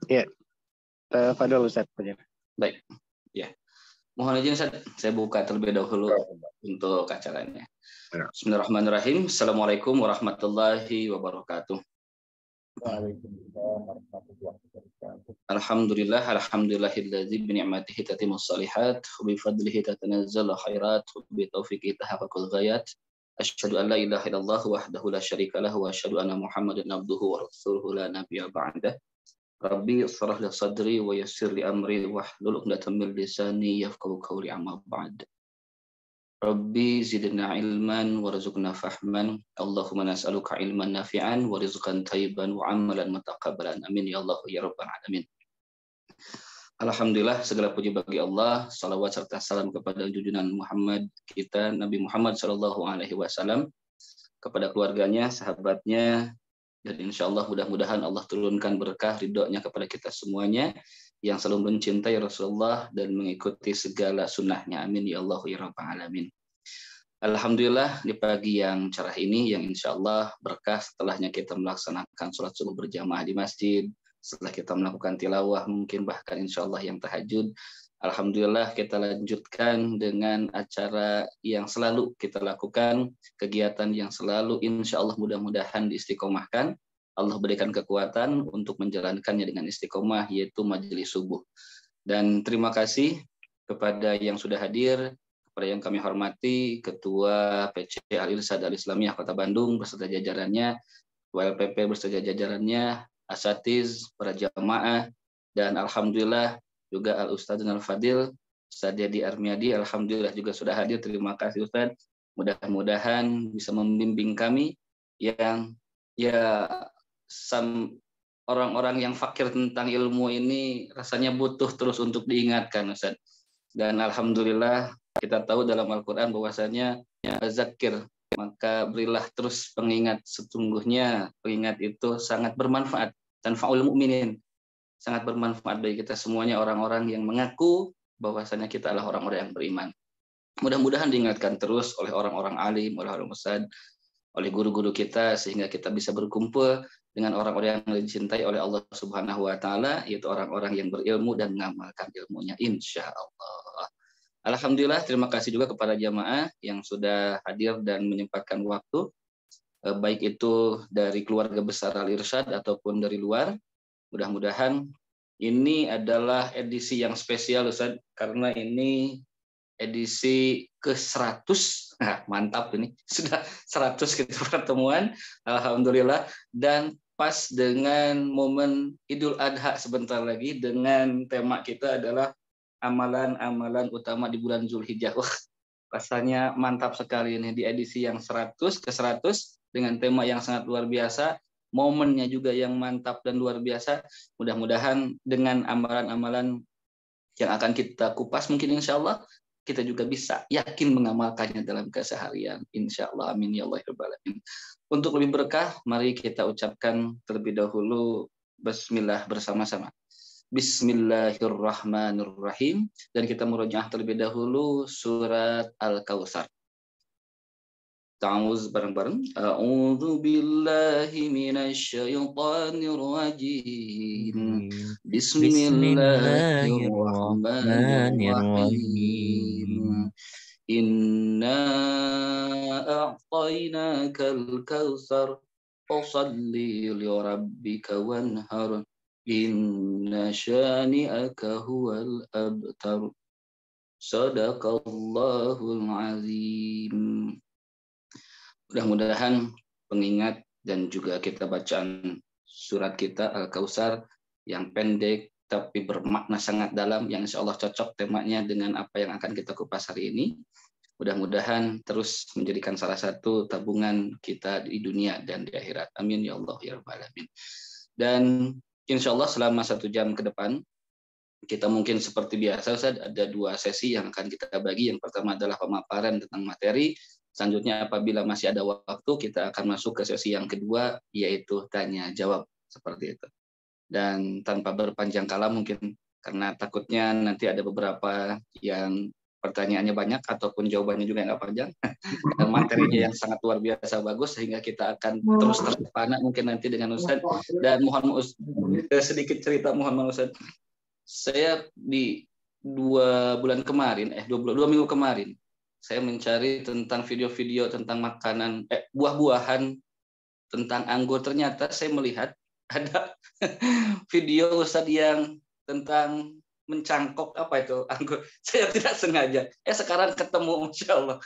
Iya, Fadol Ustaz. Baik, ya. Mohon izin Ustaz, saya buka terlebih dahulu untuk acaranya. Bismillahirrahmanirrahim. Assalamualaikum warahmatullahi wabarakatuh. Waalaikumsalam warahmatullahi wabarakatuh. Alhamdulillahilladzi bi ni'matihi tatimmus shalihat wa bi fadlihi tatanazzalu khairat wa bi taufiqihi tahaqqaqul ghayat. Asyhadu an la ilaha illallah wahdahu la syarika lahu wa asyhadu anna Muhammadan abduhu wa rasuluhu la nabiyya ba'dah. Rabbi shrah li sadri wa yassir li amri wahlul 'uqdatam min lisani yafqahu qawli amma ba'd. Rabbi zidna ilman warzuqna fahman. Allahumma nas'aluka ilman nafi'an wa rizqan thayyiban wa amalan mutaqabbalan. Amin ya Allah ya rabbal alamin. Alhamdulillah, segala puji bagi Allah, salawat serta salam kepada junjungan Muhammad kita, Nabi Muhammad sallallahu alaihi wasallam, kepada keluarganya, sahabatnya, dan insya Allah mudah-mudahan Allah turunkan berkah ridhonya kepada kita semuanya yang selalu mencintai Rasulullah dan mengikuti segala sunnahnya. Amin ya Allah ya rabbal alamin. Alhamdulillah, di pagi yang cerah ini yang insya Allah berkah setelahnya kita melaksanakan sholat subuh berjamaah di masjid, setelah kita melakukan tilawah, mungkin bahkan insya Allah yang tahajud. Alhamdulillah kita lanjutkan dengan acara yang selalu kita lakukan, kegiatan yang selalu insya Allah mudah-mudahan diistiqomahkan. Allah berikan kekuatan untuk menjalankannya dengan istiqomah, yaitu majelis subuh. Dan terima kasih kepada yang sudah hadir, kepada yang kami hormati, Ketua PC Al-Irsyad Al-Islamiyah Kota Bandung beserta jajarannya, WLPP beserta jajarannya, asatiz, para jamaah, dan alhamdulillah juga Al-Ustadz dan Al-Fadil, Ustadz Yadi Armiadi, alhamdulillah juga sudah hadir. Terima kasih Ustadz. Mudah-mudahan bisa membimbing kami yang orang-orang yang fakir tentang ilmu ini rasanya butuh terus untuk diingatkan Ustadz. Dan alhamdulillah kita tahu dalam Al-Quran bahwasanya zakir, maka berilah terus pengingat, sesungguhnya pengingat itu sangat bermanfaat dan faul mukminin, sangat bermanfaat bagi kita semuanya, orang-orang yang mengaku bahwasanya kita adalah orang-orang yang beriman. Mudah-mudahan diingatkan terus oleh orang-orang alim, oleh orang ustadz, oleh guru-guru kita, sehingga kita bisa berkumpul dengan orang-orang yang dicintai oleh Allah Subhanahu wa taala, yaitu orang-orang yang berilmu dan mengamalkan ilmunya insya Allah. Alhamdulillah, terima kasih juga kepada jamaah yang sudah hadir dan menyempatkan waktu, baik itu dari keluarga besar Al-Irsyad ataupun dari luar. Mudah-mudahan ini adalah edisi yang spesial Ustaz, karena ini edisi ke-100. Nah, mantap ini. Sudah 100 kita pertemuan. Alhamdulillah. Dan pas dengan momen Idul Adha sebentar lagi, dengan tema kita adalah amalan-amalan utama di bulan Zulhijjah. Wah, rasanya mantap sekali ini di edisi yang ke-100 dengan tema yang sangat luar biasa, momennya juga yang mantap dan luar biasa. Mudah-mudahan dengan amalan-amalan yang akan kita kupas mungkin insya Allah kita juga bisa yakin mengamalkannya dalam keseharian. Insya Allah, amin ya Allah ya rabbal alamin. Untuk lebih berkah, mari kita ucapkan terlebih dahulu Bismillah bersama-sama. Bismillahirrahmanirrahim. Dan kita murojaah terlebih dahulu surat Al-Kautsar. Ta'awuz bareng-bareng. A'udzu billahi minasyaitonir rajim. Bismillahirrahmanirrahim. Inna a'tainakal kautsar fashalli li rabbika wanhar. Inna syani'aka huwal abtar. Sadaqallahul azim. Mudah-mudahan pengingat dan juga kita bacaan surat kita Al-Kautsar yang pendek tapi bermakna sangat dalam, yang insya Allah cocok temanya dengan apa yang akan kita kupas hari ini. Mudah-mudahan terus menjadikan salah satu tabungan kita di dunia dan di akhirat. Amin ya Allah ya rabbal alamin. Dan insya Allah selama 1 jam ke depan kita mungkin seperti biasa Ustaz, ada 2 sesi yang akan kita bagi. Yang pertama adalah pemaparan tentang materi. Selanjutnya apabila masih ada waktu kita akan masuk ke sesi yang kedua, yaitu tanya jawab seperti itu. Dan tanpa berpanjang kala mungkin karena takutnya nanti ada beberapa yang pertanyaannya banyak ataupun jawabannya juga nggak panjang dan materinya yang sangat luar biasa bagus sehingga kita akan terus terpana mungkin nanti dengan Ustadz. Dan mohon sedikit cerita mohon Ustadz. Saya di 2 minggu kemarin saya mencari tentang video-video tentang makanan buah-buahan tentang anggur. Ternyata saya melihat ada video Ustadz yang tentang mencangkok apa itu anggur. Saya tidak sengaja. Sekarang ketemu, Masya Allah.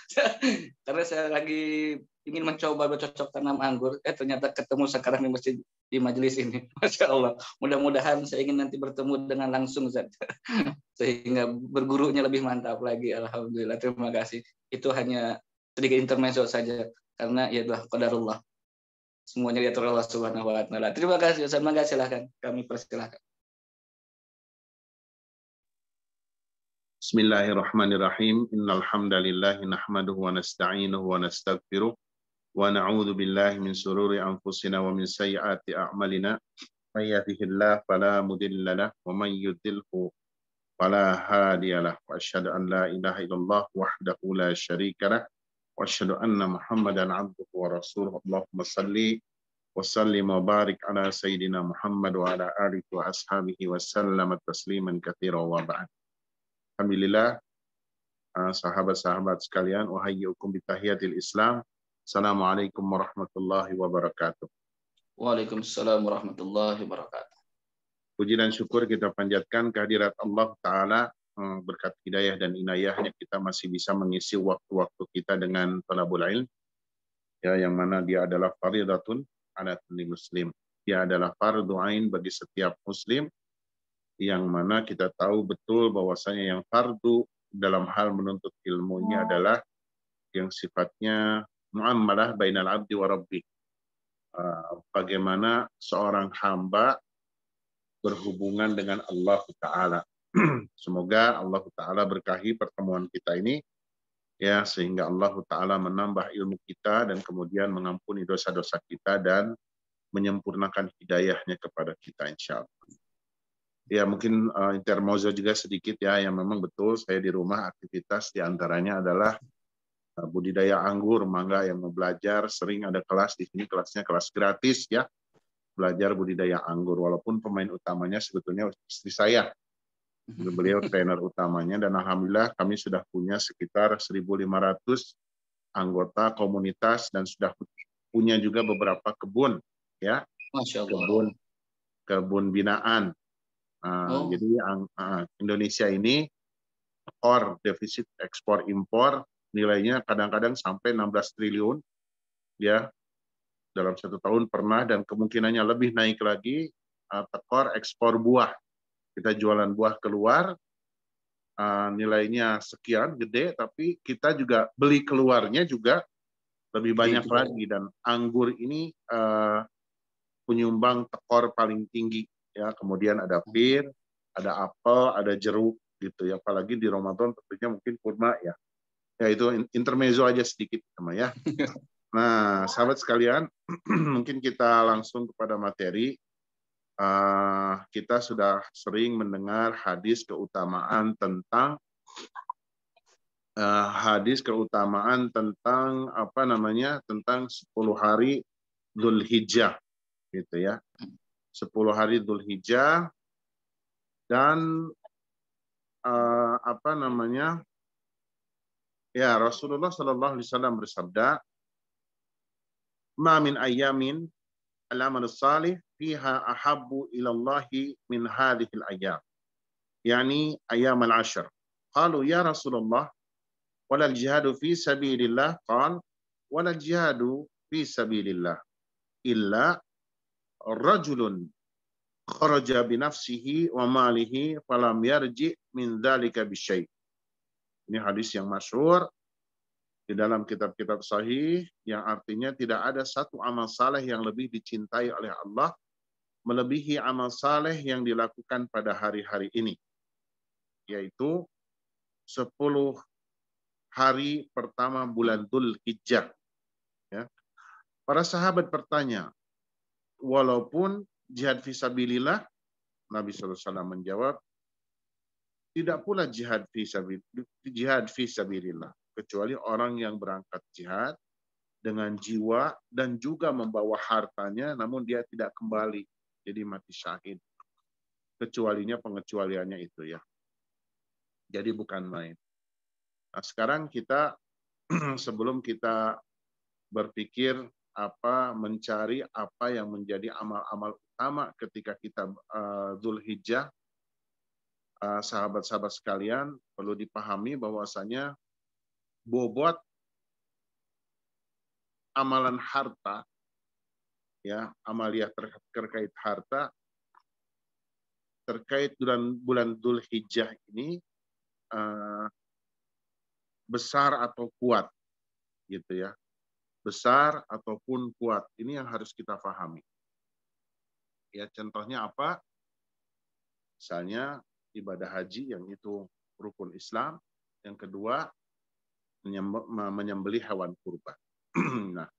Karena saya lagi ingin mencoba bercocok tanam anggur. Ternyata ketemu sekarang di masjid di majelis ini. Masya Allah. Mudah-mudahan saya ingin nanti bertemu dengan langsung, Ustaz. Sehingga bergurunya lebih mantap lagi. Alhamdulillah. Terima kasih. Itu hanya sedikit intermezzo saja. Karena ya itulah qadarullah. Semuanya diatur Allah Subhanahu wa taala. Terima kasih Ustaz. Mangga silakan. Kami persilahkan. Bismillahirrahmanirrahim. Innal hamdalillah nahmaduhu wa nasta'inuhu wa nastaghfiruh wa na'udzu billahi min shururi anfusina wa min sayyiati a'malina. May yahdihillahu fala mudilla lahu wa may yudlilhu fala hadiya lahu. Wa asyhadu an la ilaha illallah wahdahu la syarika lahu wa asyhadu anna Muhammadan 'abduhu wa rasuluh. Allahumma shalli wa sallim wa barik ala sayyidina Muhammad wa ala alihi wa ashabihi wa sallama tasliman katsiran wa ba'd. Alhamdulillah, sahabat-sahabat sekalian, uhayyiukum bitahiyatil Islam. Assalamualaikum warahmatullahi wabarakatuh. Waalaikumsalam warahmatullahi wabarakatuh. Puji dan syukur kita panjatkan kehadirat Allah Ta'ala, berkat hidayah dan inayahnya kita masih bisa mengisi waktu-waktu kita dengan talabul ilm, ya, yang mana dia adalah fardhatun ala kulli muslim. Dia adalah fardhu ain bagi setiap muslim, yang mana kita tahu betul bahwasanya yang fardu dalam hal menuntut ilmu ini adalah yang sifatnya muamalah bainal abdi wa rabbi. Bagaimana seorang hamba berhubungan dengan Allah Ta'ala. Semoga Allah Ta'ala berkahi pertemuan kita ini, ya, sehingga Allah Ta'ala menambah ilmu kita dan kemudian mengampuni dosa-dosa kita dan menyempurnakan hidayahnya kepada kita insya Allah. Ya, mungkin intermezzo juga sedikit ya, yang memang betul saya di rumah aktivitas diantaranya adalah budidaya anggur. Mangga yang mau belajar, sering ada kelas di sini, kelasnya kelas gratis ya, belajar budidaya anggur. Walaupun pemain utamanya sebetulnya istri saya, beliau trainer utamanya, dan alhamdulillah kami sudah punya sekitar 1.500 anggota komunitas dan sudah punya juga beberapa kebun ya, Masya Allah. kebun binaan. Jadi Indonesia ini core defisit ekspor impor nilainya kadang-kadang sampai 16 triliun ya dalam 1 tahun pernah, dan kemungkinannya lebih naik lagi. Tekor ekspor buah, kita jualan buah keluar, nilainya sekian gede, tapi kita juga beli keluarnya juga lebih banyak lagi. Dan anggur ini penyumbang tekor paling tinggi. Ya, kemudian ada pir, ada apel, ada jeruk gitu ya. Apalagi di Ramadan tentunya mungkin kurma ya. Ya itu intermezzo aja sedikit sama ya. Nah, sahabat sekalian, mungkin kita langsung kepada materi. Kita sudah sering mendengar hadis keutamaan tentang tentang 10 hari Dzulhijjah gitu ya. 10 hari Dzulhijjah, dan ya, Rasulullah Shallallahu Alaihi Wasallam bersabda, "Ma min ayamin al-amal salih fiha ahabbu ilallahi min hadhihi al-ayam." Yani ayam al-ashr. Qalu ya Rasulullah, wala al-jihadu fi sabilillah? Qal, wala al-jihadu fi sabilillah illa rajulun kharaja binafsihi wa malihi falam yarji min dzalika bisyai'. Ini hadis yang masyhur di dalam kitab-kitab sahih, yang artinya tidak ada satu amal saleh yang lebih dicintai oleh Allah melebihi amal saleh yang dilakukan pada hari-hari ini, yaitu 10 hari pertama bulan Dzulhijjah. Ya. Para sahabat bertanya, walaupun jihad fisabilillah? Nabi SAW menjawab, Tidak pula jihad fi sabilillah, kecuali orang yang berangkat jihad dengan jiwa dan juga membawa hartanya, namun dia tidak kembali, jadi mati syahid. Kecualinya pengecualiannya itu ya. Jadi bukan main. Nah, sekarang kita sebelum kita berpikir mencari apa yang menjadi amal-amal utama ketika kita Dzulhijjah, sahabat-sahabat sekalian perlu dipahami bahwasanya bobot amalan harta, ya, amaliyah terkait harta terkait bulan Dzulhijjah ini besar atau kuat, gitu ya. Besar ataupun kuat, ini yang harus kita pahami. Ya, contohnya apa? Misalnya ibadah haji, yang itu rukun Islam. Yang kedua, menyembelih hewan kurban. Nah,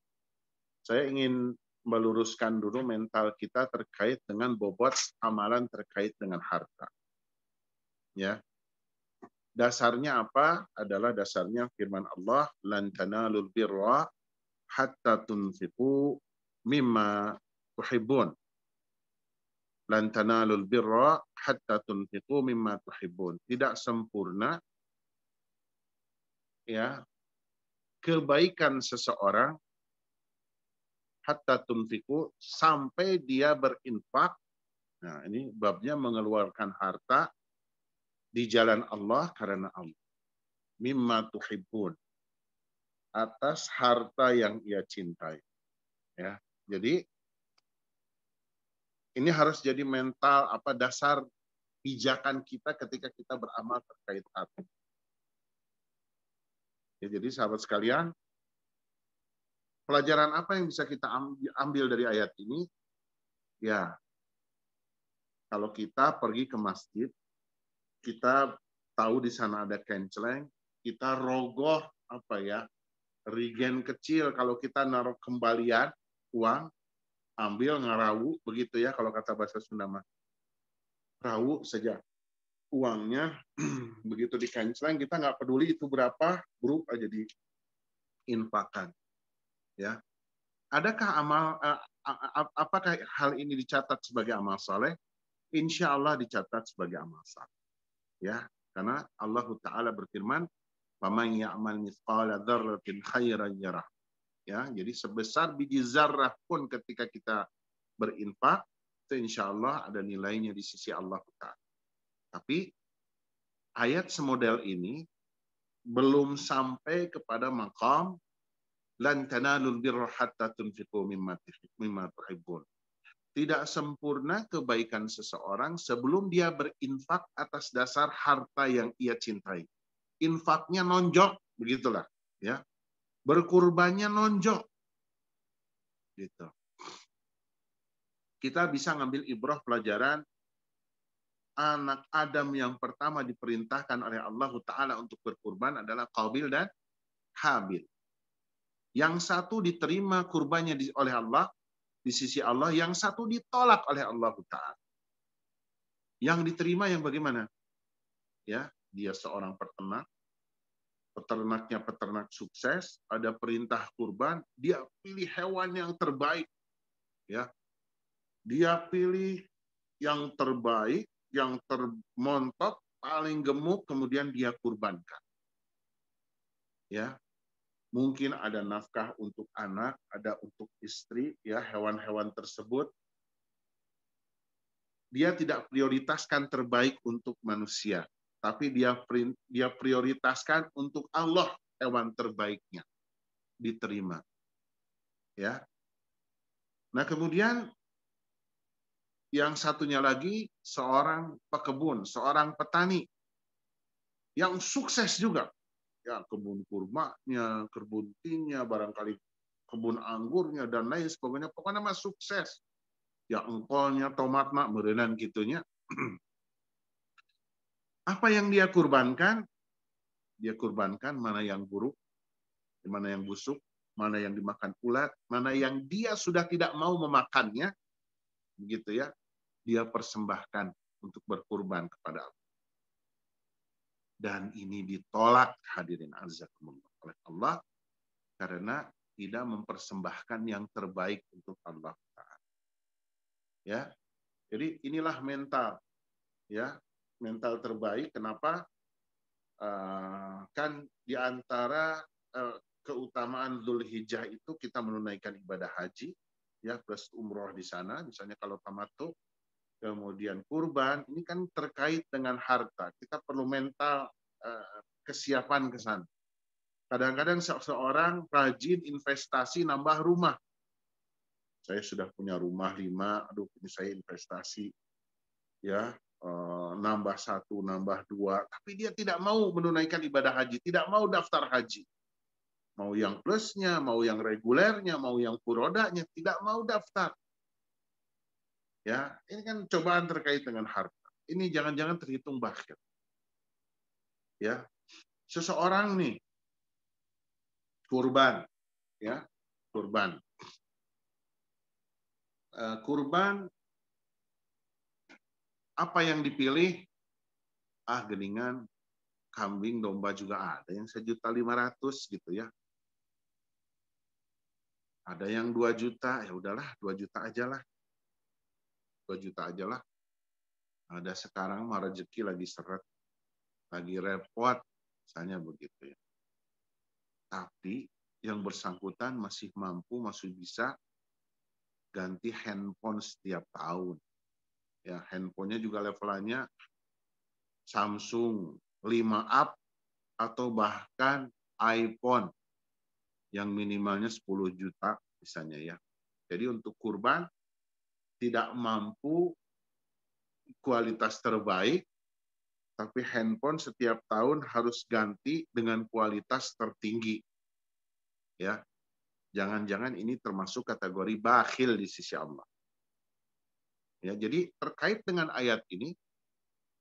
saya ingin meluruskan dulu mental kita terkait dengan bobot amalan terkait dengan harta. Ya. Dasarnya apa? Adalah dasarnya firman Allah, lan tanalul birra hatta tunfiqu mimma tuhibbun. Lan tanalul birra hatta tunfiqu mimma tuhibbun. Tidak sempurna ya kebaikan seseorang hatta tunfiqu, sampai dia berinfak. Nah, ini babnya mengeluarkan harta di jalan Allah karena Allah. Mimma tuhibbun, atas harta yang ia cintai. Ya, jadi ini harus jadi mental dasar pijakan kita ketika kita beramal terkait harta. Ya, jadi sahabat sekalian, pelajaran apa yang bisa kita ambil dari ayat ini? Ya, kalau kita pergi ke masjid, kita tahu di sana ada kenceleng, kita rogoh rigen kecil, kalau kita naruh kembalian uang, ambil ngarawu, begitu ya kalau kata bahasa Sunda mah. Rawu saja uangnya, begitu di kenceleng kita nggak peduli itu berapa, buruk aja diinfakkan. Ya. Adakah apakah hal ini dicatat sebagai amal saleh? Insya Allah dicatat sebagai amal saleh. Ya, karena Allah Ta'ala berfirman, "Faman ya'mal mithqala dzarratin khairan yarah." Ya, jadi sebesar biji zarrah pun ketika kita berinfak, itu insya Allah ada nilainya di sisi Allah Ta'ala. Tapi ayat semodel ini belum sampai kepada maqam lan tanalul birra hatta tunfiqu mimma tuhibbun. Tidak sempurna kebaikan seseorang sebelum dia berinfak atas dasar harta yang ia cintai. Infaknya nonjok, begitulah, ya. Berkurbannya nonjok. Gitu. Kita bisa ngambil ibrah pelajaran anak Adam yang pertama diperintahkan oleh Allah Ta'ala untuk berkurban adalah Qabil dan Habil. Yang satu diterima kurbannya oleh Allah, di sisi Allah, yang satu ditolak oleh Allah Ta'ala. Yang diterima yang bagaimana? Ya, dia seorang peternak, peternaknya peternak sukses, ada perintah kurban, dia pilih hewan yang terbaik. Ya. Dia pilih yang terbaik, yang termontok, paling gemuk, kemudian dia kurbankan. Ya. Mungkin ada nafkah untuk anak, ada untuk istri, ya, hewan-hewan tersebut. Dia tidak prioritaskan terbaik untuk manusia, tapi dia prioritaskan untuk Allah hewan terbaiknya. Diterima. Ya. Nah, kemudian yang satunya lagi seorang pekebun, seorang petani yang sukses juga. Ya, kebun kurmanya, kebun tingnya, barangkali kebun anggurnya dan lain sebagainya, pokoknya mah sukses. Ya, engkolnya, tomatnya, merenan gitunya. Apa yang dia kurbankan? Dia kurbankan mana yang buruk, mana yang busuk, mana yang dimakan ulat, mana yang dia sudah tidak mau memakannya, begitu ya. Dia persembahkan untuk berkurban kepada Allah. Dan ini ditolak hadirin azakumullah oleh Allah karena tidak mempersembahkan yang terbaik untuk Allah Ta'ala. Ya, jadi inilah mental, ya, mental terbaik. Kenapa? Kan di antara keutamaan Dzulhijjah itu kita menunaikan ibadah haji, ya, plus umroh di sana. Misalnya kalau tamattu, kemudian kurban, ini kan terkait dengan harta. Kita perlu mental kesiapan ke sana. Kadang-kadang seseorang rajin investasi nambah rumah. Saya sudah punya rumah 5, aduh ini saya investasi, ya, nambah 1, nambah 2, tapi dia tidak mau menunaikan ibadah haji, tidak mau daftar haji. Mau yang plusnya, mau yang regulernya, mau yang furodanya, tidak mau daftar. Ya, ini kan cobaan terkait dengan harta. Ini jangan-jangan terhitung bakhil. Ya, seseorang nih kurban, ya, kurban. Kurban apa yang dipilih? Geningan kambing domba juga ada yang 1.500.000 gitu ya. Ada yang 2 juta, ya udahlah 2 juta aja lah. 2 juta aja lah. Ada sekarang mah rezeki lagi seret, lagi repot, misalnya begitu ya. Tapi yang bersangkutan masih mampu, masih bisa ganti handphone setiap tahun. Ya, handphonenya juga levelannya Samsung 5 up atau bahkan iPhone yang minimalnya 10 juta misalnya ya. Jadi untuk kurban tidak mampu kualitas terbaik, tapi handphone setiap tahun harus ganti dengan kualitas tertinggi. Ya. Jangan-jangan ini termasuk kategori bakhil di sisi Allah. Ya, jadi terkait dengan ayat ini,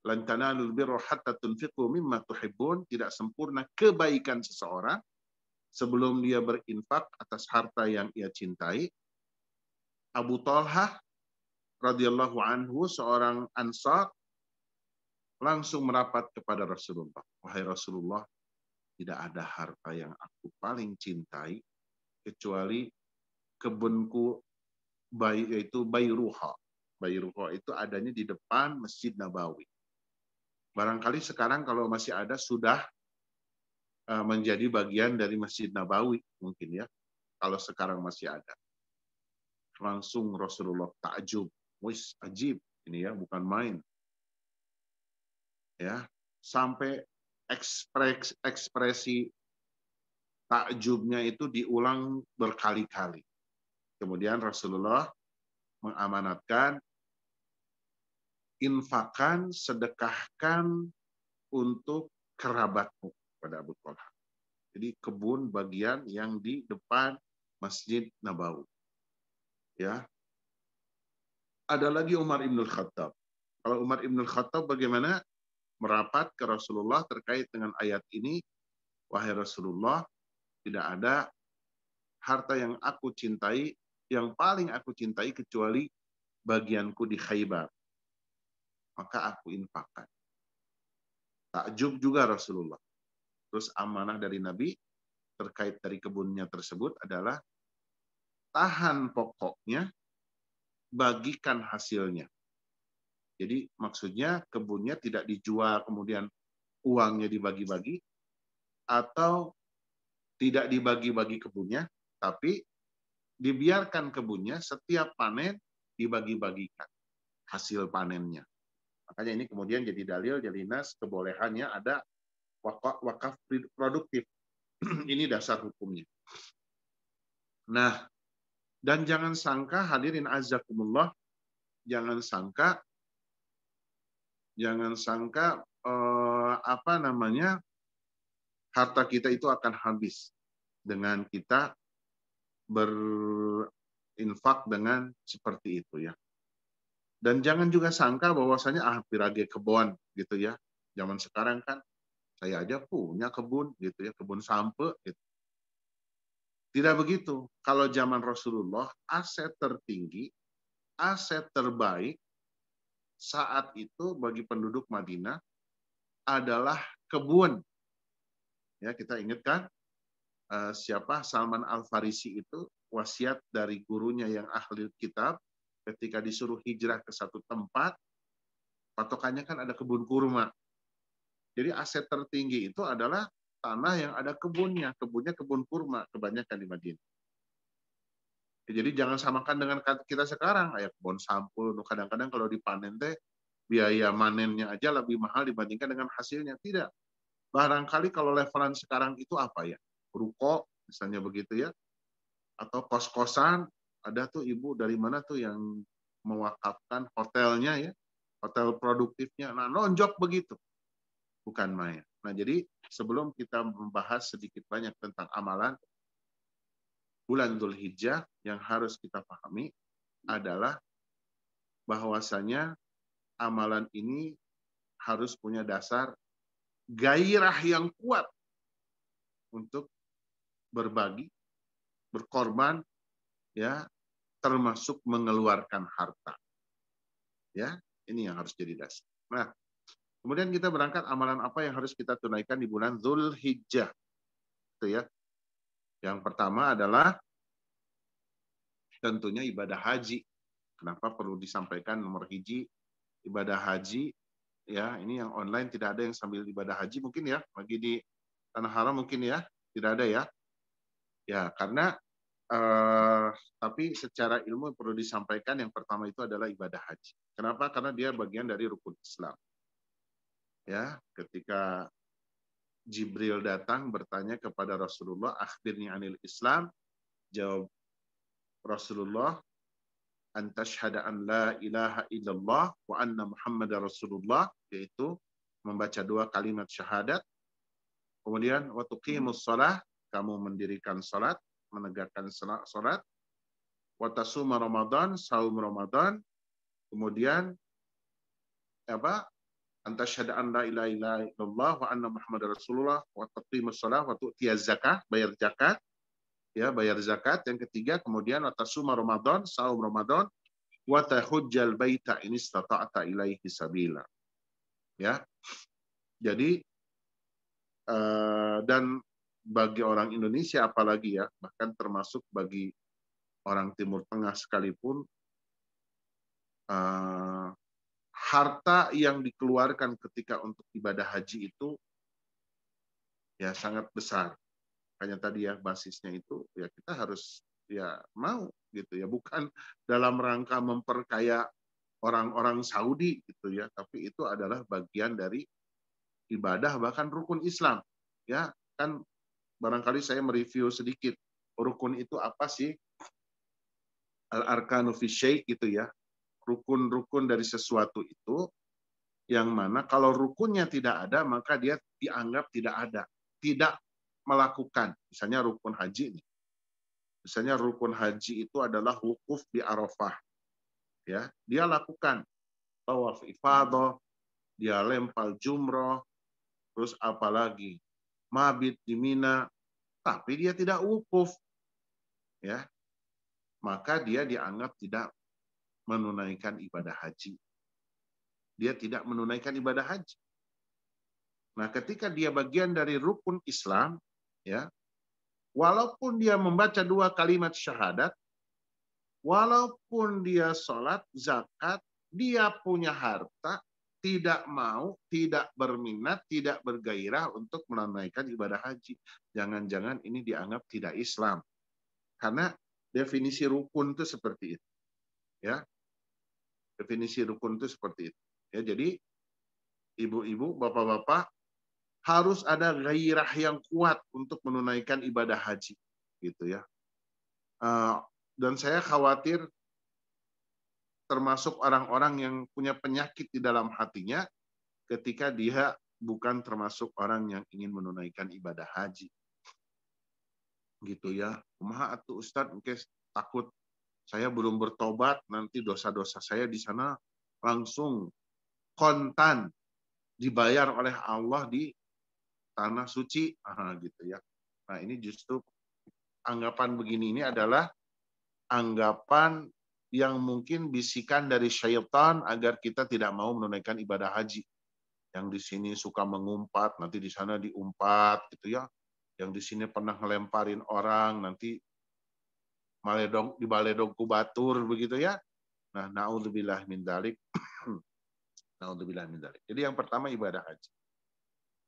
lan tanalul birra hatta tunfiqu mimma tuhibbun, tidak sempurna kebaikan seseorang sebelum dia berinfak atas harta yang ia cintai. Abu Talhah radhiyallahu anhu, seorang Ansar, langsung merapat kepada Rasulullah. Wahai Rasulullah, tidak ada harta yang aku paling cintai kecuali kebunku, yaitu Bayruha. Bayruha itu adanya di depan Masjid Nabawi. Barangkali sekarang kalau masih ada sudah menjadi bagian dari Masjid Nabawi mungkin ya. Kalau sekarang masih ada. Langsung Rasulullah takjub. Wis ajib ini ya, bukan main. Ya, sampai ekspresi takjubnya itu diulang berkali-kali. Kemudian Rasulullah mengamanatkan, infakkan, sedekahkan untuk kerabatmu pada Abu Talha. Jadi kebun bagian yang di depan Masjid Nabawi. Ya. Ada lagi Umar Ibn Khattab. Kalau Umar Ibn Khattab bagaimana? Merapat ke Rasulullah terkait dengan ayat ini. Wahai Rasulullah, tidak ada harta yang aku cintai, yang paling aku cintai kecuali bagianku di Khaybar. Maka aku infakkan. Takjub juga Rasulullah. Terus amanah dari Nabi terkait dari kebunnya tersebut adalah tahan pokoknya, bagikan hasilnya. Jadi maksudnya kebunnya tidak dijual kemudian uangnya dibagi-bagi, atau tidak dibagi-bagi kebunnya, tapi dibiarkan kebunnya setiap panen dibagi-bagikan hasil panennya. Makanya ini kemudian jadi dalil, jadi nas kebolehannya ada wakaf produktif. Ini dasar hukumnya. Nah, dan jangan sangka hadirin azakumullah, jangan sangka harta kita itu akan habis dengan kita berinfak dengan seperti itu ya. Dan jangan juga sangka bahwasanya pirage kebon gitu ya. Zaman sekarang kan saya aja punya kebun gitu ya, kebun sampe gitu. Tidak begitu. Kalau zaman Rasulullah, aset tertinggi, aset terbaik saat itu bagi penduduk Madinah adalah kebun. Ya, kita ingatkan siapa Salman Al-Farisi itu wasiat dari gurunya yang ahli kitab ketika disuruh hijrah ke satu tempat, patokannya kan ada kebun kurma. Jadi aset tertinggi itu adalah tanah yang ada kebunnya kebun kurma kebanyakan di Madinah. Jadi jangan samakan dengan kita sekarang, kayak kebun sampul. Kadang-kadang kalau dipanen teh biaya manennya aja lebih mahal dibandingkan dengan hasilnya. Tidak. Barangkali kalau levelan sekarang itu apa ya? Ruko, misalnya begitu ya. Atau kos-kosan, ada tuh ibu dari mana tuh yang mewakafkan hotelnya ya. Hotel produktifnya. Nah, nonjok begitu. Bukan main. Nah, jadi sebelum kita membahas sedikit banyak tentang amalan, bulan Dzulhijjah yang harus kita pahami adalah bahwasanya amalan ini harus punya dasar gairah yang kuat untuk berbagi, berkorban, ya, termasuk mengeluarkan harta. Ya, ini yang harus jadi dasar. Nah, kemudian kita berangkat amalan apa yang harus kita tunaikan di bulan Dzulhijjah. Itu ya. Yang pertama adalah tentunya ibadah haji. Kenapa perlu disampaikan nomor hiji ibadah haji? Ya, ini yang online tidak ada yang sambil ibadah haji mungkin ya, lagi di Tanah Haram mungkin ya, tidak ada ya. Ya, karena tapi secara ilmu perlu disampaikan yang pertama itu adalah ibadah haji. Kenapa? Karena dia bagian dari rukun Islam. Ya, ketika Jibril datang bertanya kepada Rasulullah, akhbirni anil Islam, jawab Rasulullah, antashhada an la ilaha illallah wa anna Muhammadar Rasulullah, yaitu membaca 2 kalimat syahadat. Kemudian wa tuqimus shalah, kamu mendirikan salat, menegakkan salat. Wa tasuma Ramadan, saum Ramadan. Kemudian apa? Antashhada an la ilaha illallah wa anna Muhammadar Rasulullah wa tuqimus shalah wa tu'tiyaz zakah, bayar zakat. Ya, bayar zakat. Yang ketiga, kemudian watasuma Ramadan, saum Ramadan, wa tahujjal baita in istata'ta ilaihi sabila. Ya. Jadi dan bagi orang Indonesia apalagi ya, bahkan termasuk bagi orang Timur Tengah sekalipun, harta yang dikeluarkan ketika untuk ibadah haji itu ya sangat besar. Hanya tadi ya basisnya itu ya kita harus ya mau gitu ya, bukan dalam rangka memperkaya orang-orang Saudi gitu ya, tapi itu adalah bagian dari ibadah bahkan rukun Islam. Ya, kan barangkali saya mereview sedikit rukun itu apa sih? Al-arkanu fi syai' gitu ya. Rukun-rukun dari sesuatu itu yang mana kalau rukunnya tidak ada maka dia dianggap tidak ada, tidak melakukan. Misalnya rukun haji nih. Misalnya rukun haji itu adalah wukuf di Arafah. Ya, dia lakukan tawaf ifadah, dia lempar jumroh, terus apalagi mabit di Mina, tapi dia tidak wukuf. Ya. Maka dia dianggap tidak menunaikan ibadah haji. Dia tidak menunaikan ibadah haji. Nah, ketika dia bagian dari rukun Islam, ya, walaupun dia membaca 2 kalimat syahadat, walaupun dia sholat, zakat, dia punya harta, tidak mau, tidak berminat, tidak bergairah untuk menunaikan ibadah haji. Jangan-jangan ini dianggap tidak Islam. Karena definisi rukun itu seperti itu. Ya. Definisi rukun itu seperti itu. Ya, jadi ibu-ibu, bapak-bapak, harus ada gairah yang kuat untuk menunaikan ibadah haji, gitu ya. Dan saya khawatir termasuk orang-orang yang punya penyakit di dalam hatinya ketika dia bukan termasuk orang yang ingin menunaikan ibadah haji, gitu ya. Kumaha atuh Ustadz, mungkin takut saya belum bertobat, nanti dosa-dosa saya di sana langsung kontan dibayar oleh Allah di tanah suci, gitu ya. Nah, ini justru anggapan begini ini adalah anggapan yang mungkin bisikan dari syaitan agar kita tidak mau menunaikan ibadah haji. Yang di sini suka mengumpat, nanti di sana diumpat gitu ya. Yang di sini pernah ngelemparin orang, nanti dibaledong kubatur begitu ya. Nah, naudzubillah min dzalik. Naudzubillah min dzalik. Jadi yang pertama ibadah haji.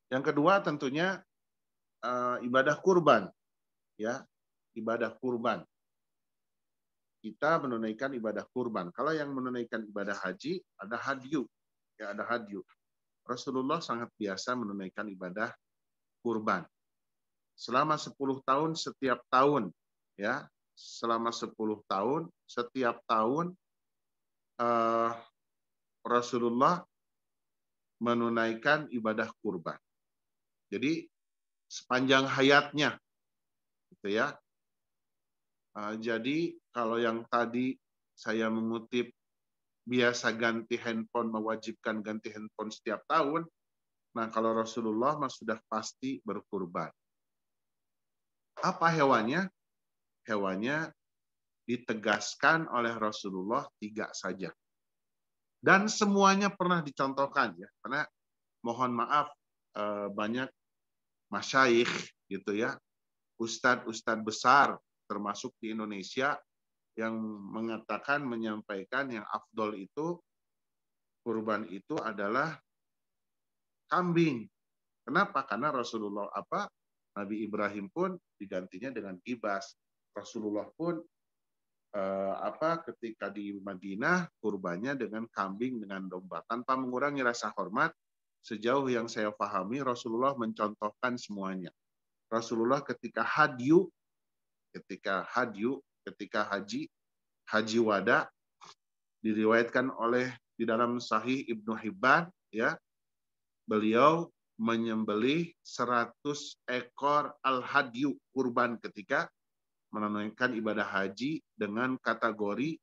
Yang kedua tentunya ibadah kurban, ya, ibadah kurban. Kita menunaikan ibadah kurban. Kalau yang menunaikan ibadah haji ada hadyu, ya ada hadyu. Rasulullah sangat biasa menunaikan ibadah kurban. Selama 10 tahun setiap tahun, ya, selama 10 tahun setiap tahun Rasulullah menunaikan ibadah kurban. Jadi sepanjang hayatnya, gitu ya. Jadi kalau yang tadi saya mengutip biasa ganti handphone, mewajibkan ganti handphone setiap tahun, nah kalau Rasulullah mah sudah pasti berkurban. Apa hewannya? Hewannya ditegaskan oleh Rasulullah 3 saja. Dan semuanya pernah dicontohkan ya, karena mohon maaf banyak masyayikh gitu ya, ustadz-ustadz besar termasuk di Indonesia yang mengatakan, menyampaikan yang afdol itu kurban itu adalah kambing. Kenapa? Karena Rasulullah Nabi Ibrahim pun digantinya dengan gibas. Rasulullah pun ketika di Madinah kurbannya dengan kambing, dengan domba, tanpa mengurangi rasa hormat. Sejauh yang saya pahami Rasulullah mencontohkan semuanya. Rasulullah ketika haji wada, diriwayatkan di dalam Sahih Ibnu Hibban, ya, beliau menyembelih 100 ekor al-hadyu, kurban, ketika menunaikan ibadah haji dengan kategori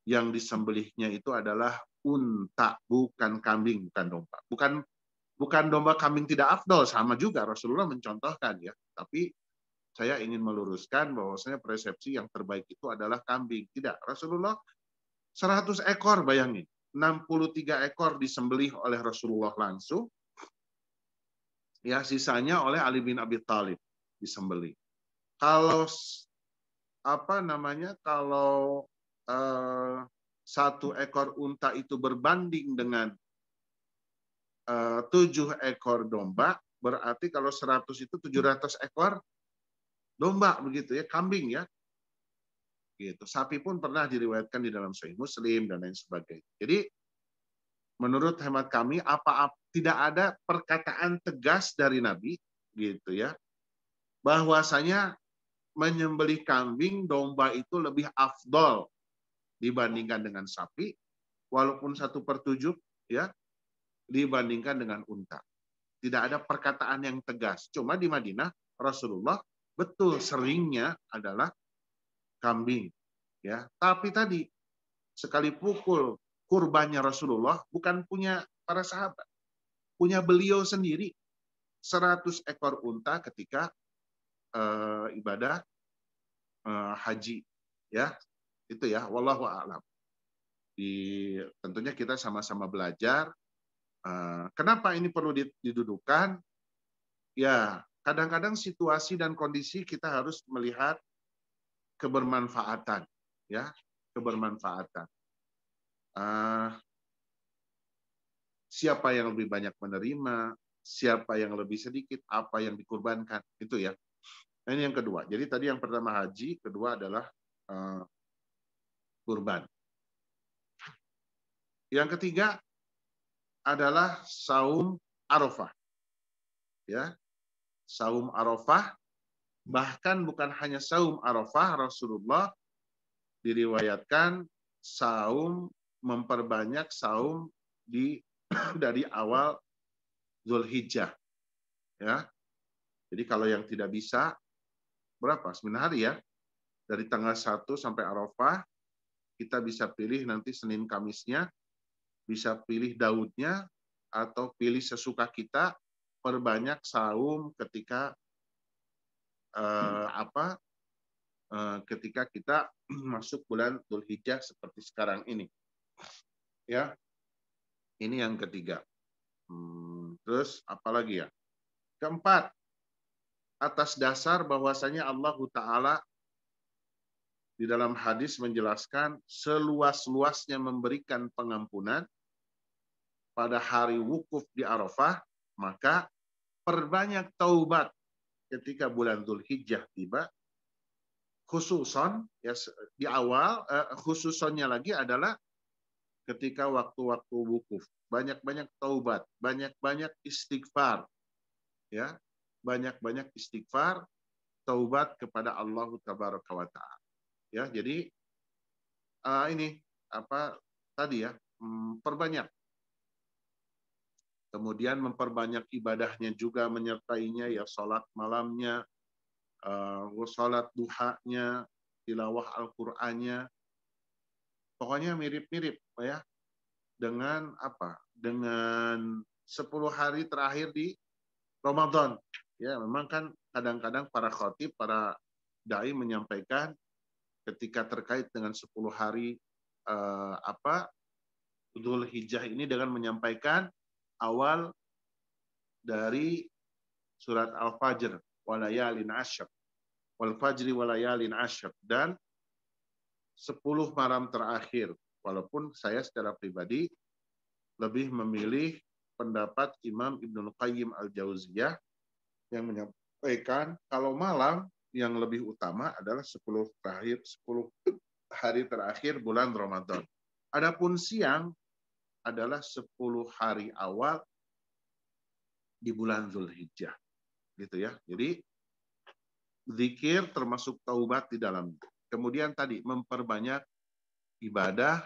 yang disembelihnya itu adalah unta, bukan kambing, bukan domba. Bukan domba kambing tidak afdol, sama juga Rasulullah mencontohkan ya. Tapi saya ingin meluruskan bahwasanya persepsi yang terbaik itu adalah kambing. Tidak, Rasulullah 100 ekor, bayangin. 63 ekor disembelih oleh Rasulullah langsung. Ya, sisanya oleh Ali bin Abi Thalib disembelih. Kalau kalau 1 ekor unta itu berbanding dengan 7 ekor domba, berarti kalau 100 itu 700 ekor domba begitu ya, kambing ya. Gitu. Sapi pun pernah diriwayatkan di dalam Sahih Muslim dan lain sebagainya. Jadi menurut hemat kami tidak ada perkataan tegas dari Nabi gitu ya, bahwasanya menyembelih kambing, domba itu lebih afdol dibandingkan dengan sapi, walaupun 1/7 ya, dibandingkan dengan unta. Tidak ada perkataan yang tegas. Cuma di Madinah Rasulullah betul seringnya adalah kambing, ya. Tapi tadi sekali pukul kurbannya Rasulullah bukan punya para sahabat, punya beliau sendiri. 100 ekor unta ketika ibadah haji, ya. Itu ya, wallahu a'lam. Tentunya kita sama-sama belajar. Kenapa ini perlu didudukan? Ya, kadang-kadang situasi dan kondisi kita harus melihat kebermanfaatan, ya, kebermanfaatan. Siapa yang lebih banyak menerima, siapa yang lebih sedikit, apa yang dikurbankan, itu ya. Nah, ini yang kedua. Jadi tadi yang pertama haji, kedua adalah kurban. Yang ketiga adalah saum Arafah. Ya. Saum Arafah, bahkan bukan hanya saum Arafah, Rasulullah diriwayatkan memperbanyak saum dari awal Zulhijjah. Ya. Jadi kalau yang tidak bisa, berapa? 9 hari ya. Dari tanggal 1 sampai Arafah, kita bisa pilih nanti Senin Kamisnya, bisa pilih Daudnya, atau pilih sesuka kita, perbanyak saum ketika ketika kita masuk bulan Dzulhijjah seperti sekarang ini. Ya. Ini yang ketiga. Terus apalagi ya? Keempat, atas dasar bahwasanya Allah Ta'ala di dalam hadis menjelaskan seluas-luasnya memberikan pengampunan pada hari wukuf di Arafah, maka perbanyak taubat ketika bulan Dzulhijjah tiba. Khususon ya di awal, khususannya lagi adalah ketika waktu-waktu wukuf. Banyak-banyak taubat, banyak-banyak istighfar, ya, banyak-banyak istighfar, taubat kepada Allah Tabaraka wa Ta'ala. Ya, jadi ini apa tadi ya, perbanyak. Kemudian memperbanyak ibadahnya juga menyertainya, ya, sholat malamnya, sholat duhanya, tilawah Al-Qur'annya. Pokoknya mirip-mirip ya dengan apa? Dengan 10 hari terakhir di Ramadan. Ya, memang kan kadang-kadang para khatib, para dai menyampaikan ketika terkait dengan 10 hari Dzulhijjah ini dengan menyampaikan awal dari surat Al-Fajr walayalin asyr, wal fajri walayalin asyr, dan 10 malam terakhir. Walaupun saya secara pribadi lebih memilih pendapat Imam Ibnul Qayyim Al-Jauziyah yang menyampaikan kalau malam yang lebih utama adalah 10 hari terakhir bulan Ramadan. Adapun siang adalah 10 hari awal di bulan Dzulhijjah. Gitu ya. Jadi zikir termasuk taubat di dalamnya. Kemudian tadi memperbanyak ibadah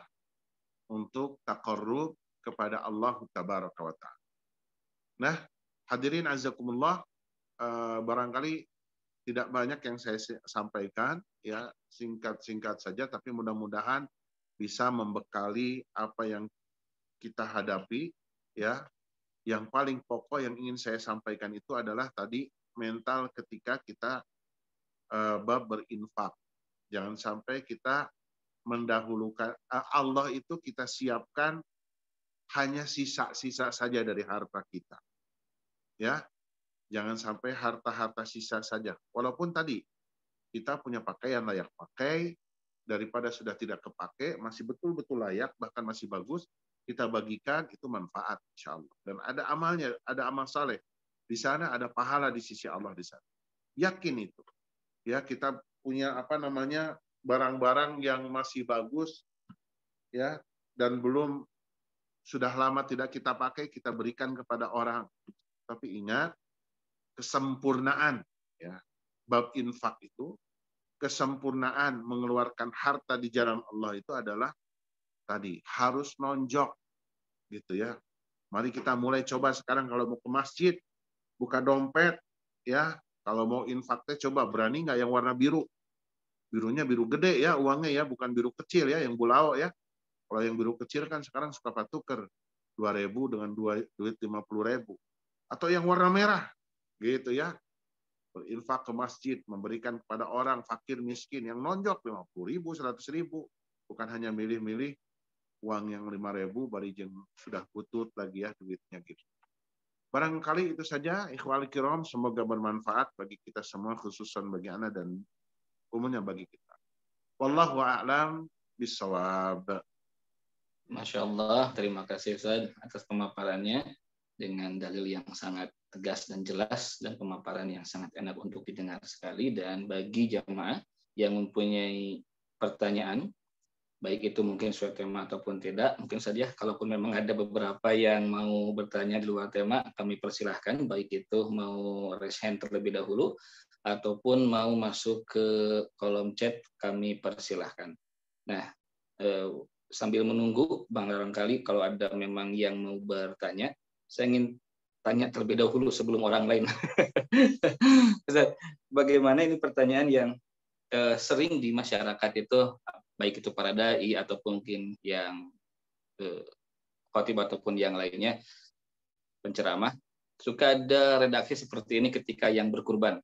untuk taqarrub kepada Allah Tabaraka wa Ta'ala. Nah, hadirin azakumullah, barangkali tidak banyak yang saya sampaikan, ya, singkat-singkat saja, tapi mudah-mudahan bisa membekali apa yang kita hadapi, ya. Yang paling pokok yang ingin saya sampaikan itu adalah tadi mental ketika kita bab berinfak. Jangan sampai kita mendahulukan Allah itu kita siapkan hanya sisa-sisa saja dari harta kita. Ya. Jangan sampai harta-harta sisa saja. Walaupun tadi kita punya pakaian layak pakai, daripada sudah tidak kepake, masih betul-betul layak, bahkan masih bagus, kita bagikan, itu manfaat insya Allah. Dan ada amalnya, ada amal saleh. Di sana ada pahala di sisi Allah di sana. Yakin itu. Ya, kita punya barang-barang yang masih bagus, ya, dan belum, sudah lama tidak kita pakai, kita berikan kepada orang. Tapi ingat, kesempurnaan, ya, bab infak itu, kesempurnaan mengeluarkan harta di jalan Allah itu adalah tadi harus nonjok, gitu ya. Mari kita mulai coba sekarang kalau mau ke masjid, buka dompet, ya. Kalau mau infaknya coba berani nggak yang warna biru? Birunya biru gede ya uangnya ya, bukan biru kecil ya, yang bulao ya. Kalau yang biru kecil kan sekarang suka patuker 2.000 dengan duit 50.000. Atau yang warna merah, gitu ya. Berinfak ke masjid, memberikan kepada orang fakir miskin yang nonjok 50.000, 100.000, bukan hanya milih-milih uang yang 5.000 barijeng sudah butut lagi ya duitnya gitu. Barangkali itu saja ikhwal kiram, semoga bermanfaat bagi kita semua, khususan bagi Anda dan umumnya bagi kita. Wallahu a'lam bishawab. Masya Allah, terima kasih Ustaz atas pemaparannya dengan dalil yang sangat tegas dan jelas dan pemaparan yang sangat enak untuk didengar sekali. Dan bagi jamaah yang mempunyai pertanyaan, baik itu mungkin sesuai tema ataupun tidak, mungkin saja kalaupun memang ada beberapa yang mau bertanya di luar tema, kami persilahkan, baik itu mau raise hand terlebih dahulu ataupun mau masuk ke kolom chat, kami persilahkan. Nah, sambil menunggu, barangkali kalau ada memang yang mau bertanya, saya ingin tanya terlebih dahulu sebelum orang lain. Bagaimana ini pertanyaan yang sering di masyarakat itu, baik itu para dai ataupun mungkin yang khotib ataupun yang lainnya, penceramah, suka ada redaksi seperti ini ketika yang berkurban.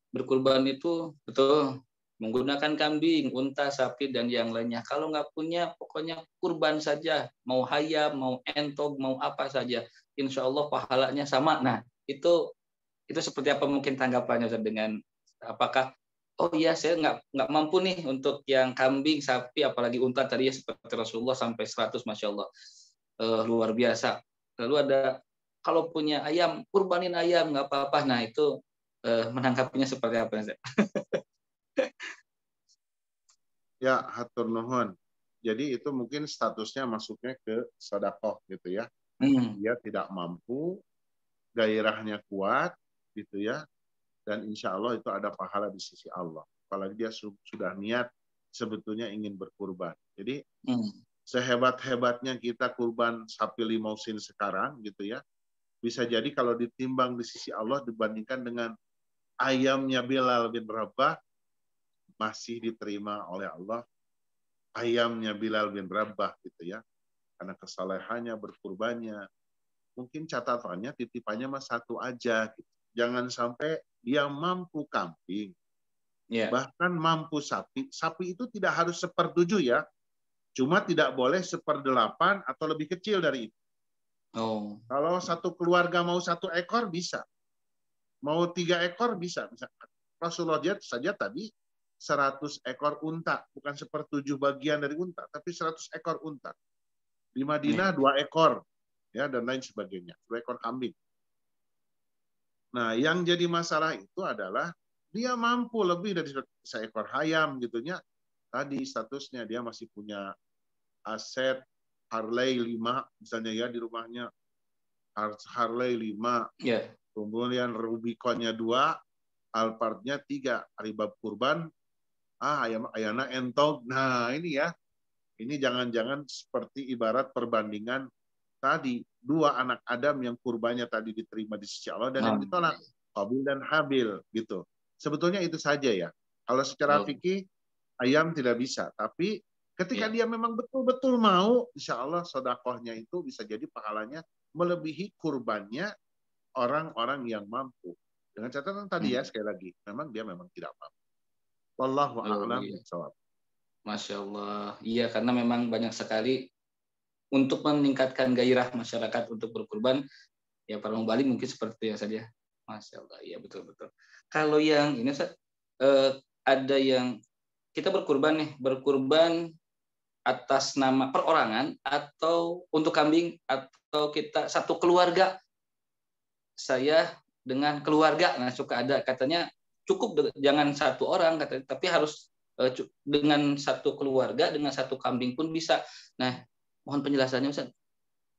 Berkurban itu betul menggunakan kambing, unta, sapi, dan yang lainnya. Kalau nggak punya, pokoknya kurban saja. Mau hayam, mau entog, mau apa saja. Insya Allah pahalanya sama. Nah, itu seperti apa mungkin tanggapannya Ustaz, dengan apakah oh iya saya nggak mampu nih untuk yang kambing, sapi, apalagi unta tadi ya seperti Rasulullah sampai 100, Masya Allah. Luar biasa. Lalu ada kalau punya ayam, kurbanin ayam, nggak apa-apa. Nah, itu menanggapinya seperti apa Ustaz? Ya, hatur nuhun. Jadi itu mungkin statusnya masuknya ke sedekah gitu ya. Dia tidak mampu, gairahnya kuat gitu ya. Dan insya Allah itu ada pahala di sisi Allah. Apalagi dia sudah niat sebetulnya ingin berkurban. Jadi sehebat-hebatnya kita kurban sapi limousin sekarang gitu ya. Bisa jadi kalau ditimbang di sisi Allah dibandingkan dengan ayamnya Bilal bin Rabah, masih diterima oleh Allah ayamnya Bilal bin Rabah gitu ya, karena kesalehannya, berkurbannya. Mungkin catatannya titipannya mah satu aja gitu. Jangan sampai dia mampu kambing, bahkan mampu sapi. Sapi itu tidak harus 1/7 ya, cuma tidak boleh 1/8 atau lebih kecil dari itu. Kalau satu keluarga mau 1 ekor bisa, mau 3 ekor bisa. Rasulullah saja tadi 100 ekor unta, bukan 1/7 bagian dari unta, tapi 100 ekor unta. Di Madinah 2 ekor, ya, dan lain sebagainya, 2 ekor kambing. Nah, yang jadi masalah itu adalah dia mampu lebih dari 1 ekor hayam, gitunya. Tadi statusnya dia masih punya aset Harley 5, misalnya ya di rumahnya Harley 5, kemudian Rubiconnya 2, Alphardnya 3, ribab kurban, ayana entog. Nah, ini ya. Ini jangan-jangan seperti ibarat perbandingan tadi, 2 anak Adam yang kurbannya tadi diterima di sisi Allah dan yang ditolak, Qabil dan Habil gitu. Sebetulnya itu saja ya. Kalau secara fikih ayam tidak bisa, tapi ketika dia memang betul-betul mau, insya Allah sedekahnya itu bisa jadi pahalanya melebihi kurbannya orang-orang yang mampu. Dengan catatan tadi ya, sekali lagi, memang dia memang tidak mampu. Wallahu a'lam bishawab. Masya Allah. Iya, karena memang banyak sekali untuk meningkatkan gairah masyarakat untuk berkurban, ya para mubalik mungkin seperti yang saja. Masya Allah, iya betul-betul. Kalau yang ini Ustaz, ada yang kita berkurban atas nama perorangan atau untuk kambing, atau kita satu keluarga, saya dengan keluarga. Nah, suka ada katanya cukup jangan 1 orang katanya, tapi harus dengan 1 keluarga, dengan 1 kambing pun bisa. Nah, mohon penjelasannya Ustaz.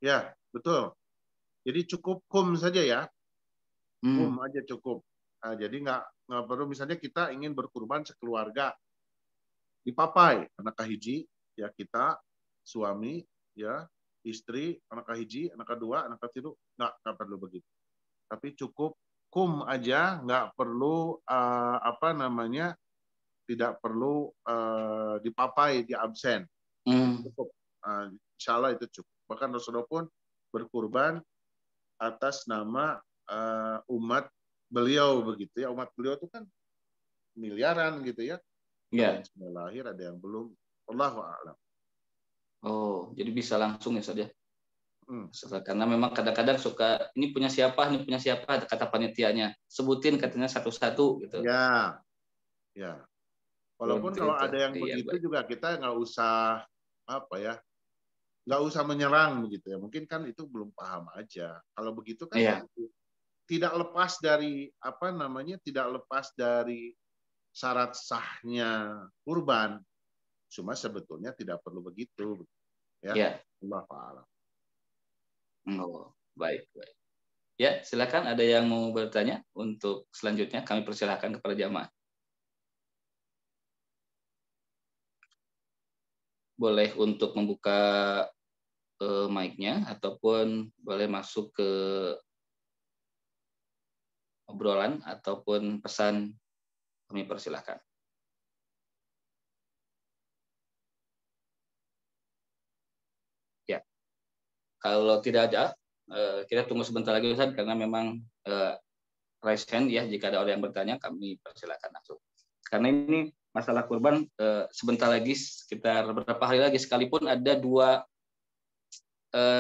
Ya, betul. Jadi cukup kum saja ya. Kum aja cukup. Nah, jadi nggak perlu misalnya kita ingin berkurban sekeluarga di papai, anak kahiji, ya kita, suami, ya istri, anak kahiji, anak kedua, anak ketiga, nggak perlu begitu. Tapi cukup kum aja, nggak perlu tidak perlu dipapai, di absen. Cukup. Insya Allah itu cukup. Bahkan Rasulullah pun berkurban atas nama umat beliau begitu ya. Umat beliau itu kan miliaran gitu ya. Ada yang sudah lahir, ada yang belum. Allahu a'lam. Jadi bisa langsung ya saja. Karena memang kadang-kadang suka ini punya siapa kata panitianya. Sebutin katanya satu-satu gitu. Ya. Walaupun kalau ada yang begitu juga kita nggak usah nggak usah menyerang begitu ya. Mungkin kan itu belum paham aja. Kalau begitu kan tidak lepas dari tidak lepas dari syarat sahnya kurban. Cuma sebetulnya tidak perlu begitu. Ya. Allah ta'ala. Baik. Ya, silakan ada yang mau bertanya untuk selanjutnya kami persilahkan kepada jamaah. Boleh untuk membuka mic-nya ataupun boleh masuk ke obrolan ataupun pesan, kami persilahkan. Ya, kalau tidak ada, kita tunggu sebentar lagi Ustaz, karena memang raise hand ya, jika ada orang yang bertanya kami persilahkan langsung. Karena ini masalah kurban sebentar lagi, sekitar beberapa hari lagi, sekalipun ada dua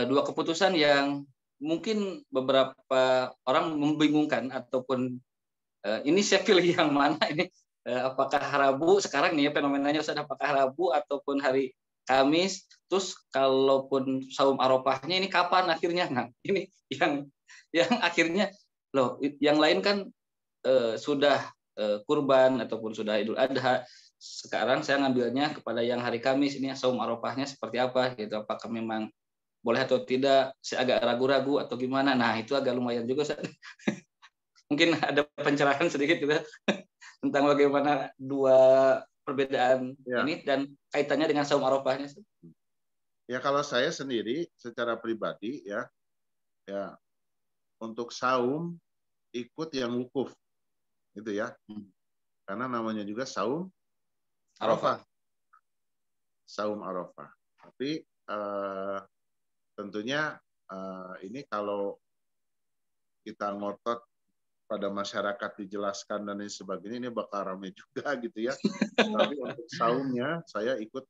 keputusan yang mungkin beberapa orang membingungkan, ataupun ini saya pilih yang mana ini, apakah Rabu sekarang nih ya fenomenanya Ustaz, apakah Rabu ataupun hari Kamis, terus kalaupun saum Arafahnya ini kapan akhirnya? Nah, ini yang akhirnya loh, yang lain kan sudah kurban ataupun sudah Idul Adha. Sekarang saya ngambilnya kepada yang hari Kamis, ini saum Arafahnya seperti apa gitu, apakah memang boleh atau tidak, saya agak ragu-ragu atau gimana. Nah, itu agak lumayan juga Ustaz. Mungkin ada pencerahan sedikit juga tentang bagaimana dua perbedaan ini dan kaitannya dengan saum Arafahnya. Ya, kalau saya sendiri secara pribadi ya untuk saum ikut yang wukuf gitu ya. Karena namanya juga saum Arafah. Saum Arafah. Tapi tentunya ini kalau kita ngotot pada masyarakat dijelaskan dan lain sebagainya, ini bakal ramai juga gitu ya. Tapi untuk saumnya saya ikut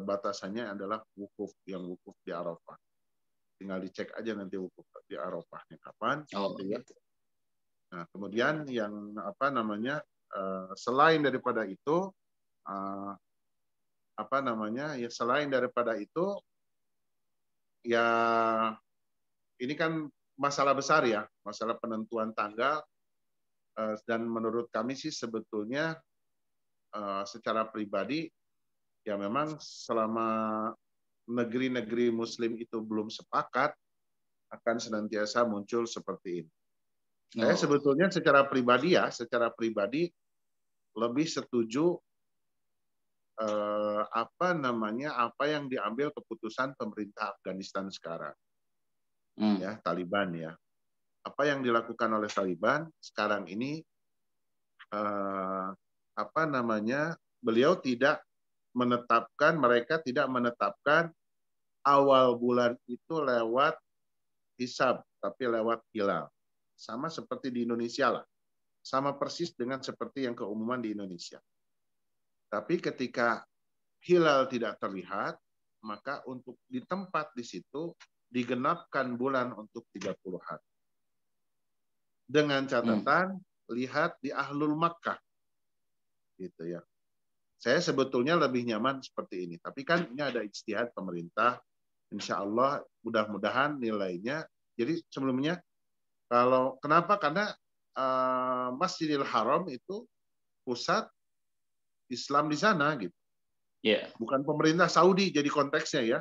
batasannya adalah wukuf, yang wukuf di Arafah. Tinggal dicek aja nanti wukuf di Arafahnya kapan. Gitu ya. Nah, kemudian yang selain daripada itu selain daripada itu ya ini kan masalah besar ya, masalah penentuan tanggal, dan menurut kami sih sebetulnya secara pribadi ya memang selama negeri-negeri Muslim itu belum sepakat akan senantiasa muncul seperti ini. Saya sebetulnya secara pribadi lebih setuju apa yang diambil keputusan pemerintah Afghanistan sekarang. Ya, Taliban ya. Apa yang dilakukan oleh Taliban sekarang ini beliau mereka tidak menetapkan awal bulan itu lewat hisab, tapi lewat hilal. Sama seperti di Indonesia lah. Sama persis dengan seperti yang keumuman di Indonesia. Tapi ketika hilal tidak terlihat, maka untuk di tempat di situ digenapkan bulan untuk 30 hari. Dengan catatan, lihat di Ahlul Makkah. Gitu ya. Saya sebetulnya lebih nyaman seperti ini. Tapi kan ini ada ijtihad pemerintah. Insya Allah mudah-mudahan nilainya. Jadi sebelumnya, kenapa? Karena Masjidil Haram itu pusat Islam di sana gitu. Yeah. Bukan pemerintah Saudi jadi konteksnya ya.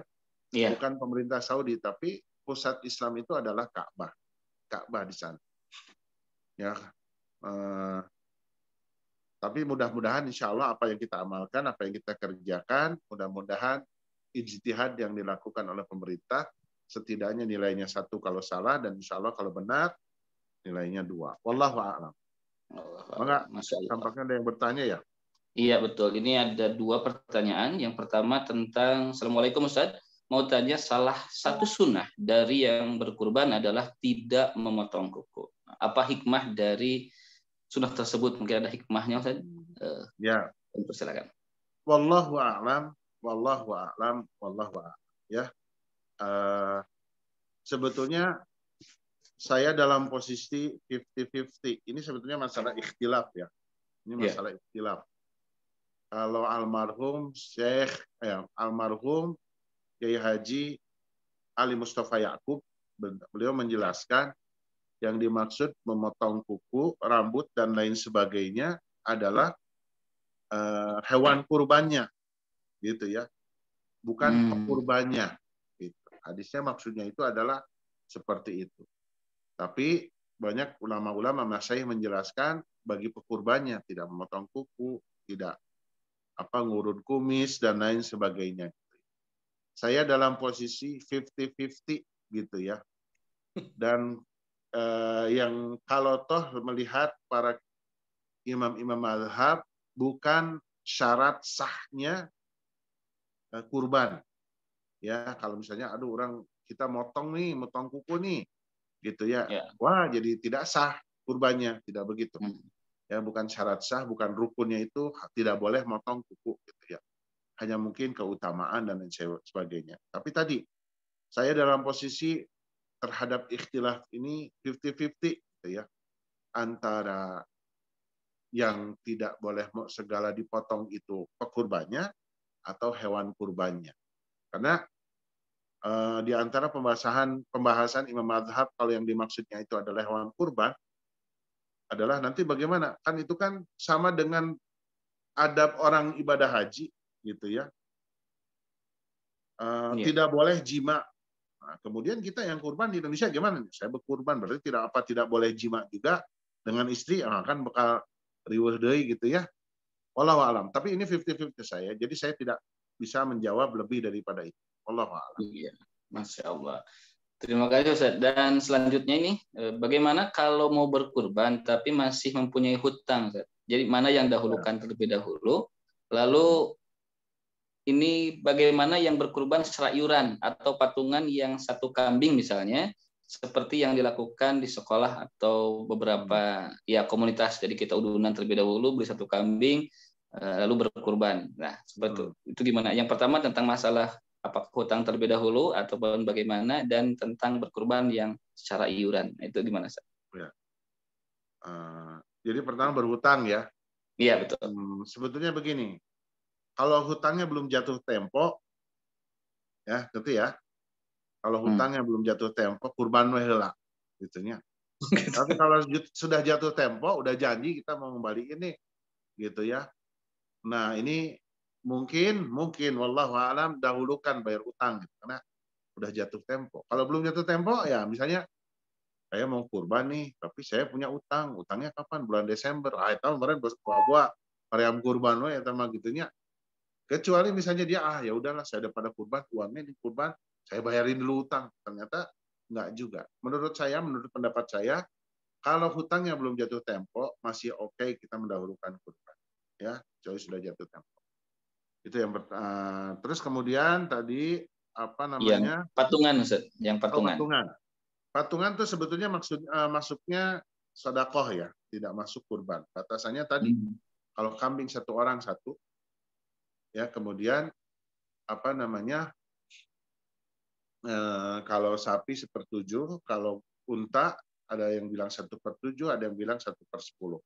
Yeah. Bukan pemerintah Saudi, tapi pusat Islam itu adalah Ka'bah. Ka'bah di sana. Ya. Tapi mudah-mudahan insya Allah apa yang kita amalkan, apa yang kita kerjakan, mudah-mudahan ijtihad yang dilakukan oleh pemerintah setidaknya nilainya 1 kalau salah, dan insya Allah kalau benar nilainya 2. Wallahu a'lam. Tampaknya ada yang bertanya ya? Iya betul. Ini ada 2 pertanyaan. Yang pertama tentang Assalamualaikum Ustaz. Mau tanya, salah satu sunnah dari yang berkurban adalah tidak memotong kuku. Apa hikmah dari sunnah tersebut? Mungkin ada hikmahnya Ustaz? Ya. Silakan. Wallahu a'lam. Ya. Sebetulnya saya dalam posisi 50-50. Ini sebetulnya masalah ikhtilaf ya. Ini masalah ikhtilaf. Kalau almarhum Kiai Haji Ali Mustafa Ya'qub, beliau menjelaskan yang dimaksud memotong kuku, rambut dan lain sebagainya adalah hewan kurbannya, gitu ya, bukan kurbannya. Gitu. Hadisnya maksudnya itu adalah seperti itu. Tapi banyak ulama-ulama masyayikh menjelaskan bagi pekurbannya tidak memotong kuku, tidak ngurun kumis dan lain sebagainya. Saya dalam posisi 50-50 gitu ya. Dan yang kalau toh melihat para imam-imam mazhab bukan syarat sahnya kurban. Ya, kalau misalnya orang kita motong kuku nih gitu ya. Wah, jadi tidak sah kurbannya, tidak begitu. Ya, bukan syarat sah, bukan rukunnya itu tidak boleh motong kuku gitu ya. Hanya mungkin keutamaan dan lain sebagainya. Tapi tadi saya dalam posisi terhadap ikhtilaf ini 50-50 gitu ya. Antara yang tidak boleh segala dipotong itu pekurbannya atau hewan kurbannya. Karena di antara pembahasan Imam Mazhab kalau yang dimaksudnya itu adalah hewan kurban adalah nanti bagaimana? Kan itu kan sama dengan adab orang ibadah haji gitu ya. Iya. Tidak boleh jima. Nah, kemudian kita yang kurban di Indonesia gimana? Saya berkurban berarti tidak boleh jima juga dengan istri, kan bakal riweuh deui gitu ya. Wallahu alam. Tapi ini 50-50 saya. Jadi saya tidak bisa menjawab lebih daripada itu. Wallahu alam. Iya. Masya Allah. Terima kasih Ustaz. Dan selanjutnya ini, bagaimana kalau mau berkurban tapi masih mempunyai hutang, Ustaz? Jadi mana yang dahulukan terlebih dahulu, lalu ini bagaimana yang berkurban secara iuran atau patungan yang satu kambing misalnya, seperti yang dilakukan di sekolah atau beberapa ya komunitas. Jadi kita udunan terlebih dahulu, beli satu kambing, lalu berkurban. Nah, seperti itu gimana? Yang pertama tentang masalah apakah hutang terlebih dahulu atau bagaimana, dan tentang berkurban yang secara iuran. Itu gimana, Ustaz? Ya. Jadi pertama berhutang ya. Iya, betul. Sebetulnya begini. Kalau hutangnya belum jatuh tempo, ya, gitu ya. Kalau hutangnya belum jatuh tempo, kurban we heula, gitunya. Tapi kalau sudah jatuh tempo, udah janji kita mau kembali ini, gitu ya. Nah, ini mungkin wallahu alam dahulukan bayar utang gitu, karena udah jatuh tempo. Kalau belum jatuh tempo ya misalnya saya mau kurban nih, tapi saya punya utang. Utangnya kapan? Bulan Desember. Itu kemarin bos buah variam kurban we eta mah gitunya. Kecuali misalnya dia ya udahlah saya ada pada kurban, uangnya di kurban, saya bayarin dulu utang. Ternyata enggak juga. Menurut pendapat saya, kalau hutangnya belum jatuh tempo, masih oke kita mendahulukan kurban. Ya, kecuali sudah jatuh tempo. Itu yang terus kemudian tadi apa namanya? Yang patungan, Ustaz. Yang patungan. Patungan. Patungan itu sebetulnya masuknya sedekah ya, tidak masuk kurban. Batasannya tadi kalau kambing satu orang satu, ya kemudian apa namanya? Kalau sapi 1/7, kalau unta ada yang bilang 1/7, ada yang bilang 1/10.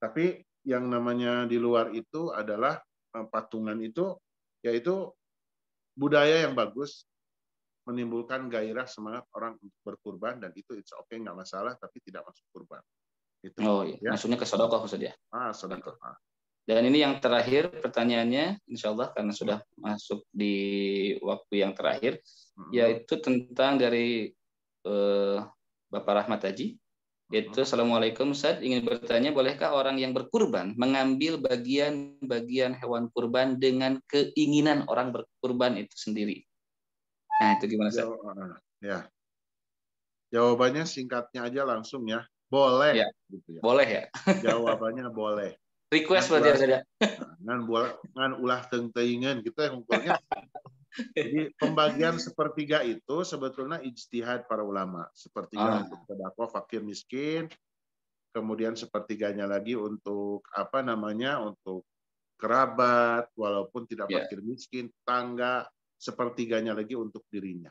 Tapi yang namanya di luar itu adalah patungan itu, yaitu budaya yang bagus, menimbulkan gairah semangat orang untuk berkurban, dan itu it's okay, nggak masalah, tapi tidak masuk kurban. Itu. Oh iya, ya. Maksudnya ke sedekah Ustaz ya. Sedekah. Dan ini yang terakhir pertanyaannya, insya Allah karena sudah masuk di waktu yang terakhir, yaitu tentang dari Bapak Rahmat Haji, yaitu Assalamualaikum Ustaz, ingin bertanya, bolehkah orang yang berkurban mengambil bagian-bagian hewan kurban dengan keinginan orang berkurban itu sendiri? Nah, itu gimana Ustaz? Ya. Jawabannya singkatnya aja langsung ya, boleh. Ya. Gitu ya. Boleh ya? Jawabannya boleh. Request berarti saja. Ngan ulah teuing-teuingan gitu ya ngukurnya. Jadi pembagian sepertiga itu sebetulnya ijtihad para ulama. Sepertiga untuk sedekah fakir miskin, kemudian sepertiganya lagi untuk apa namanya? Untuk kerabat walaupun tidak fakir miskin, tetangga, sepertiganya lagi untuk dirinya.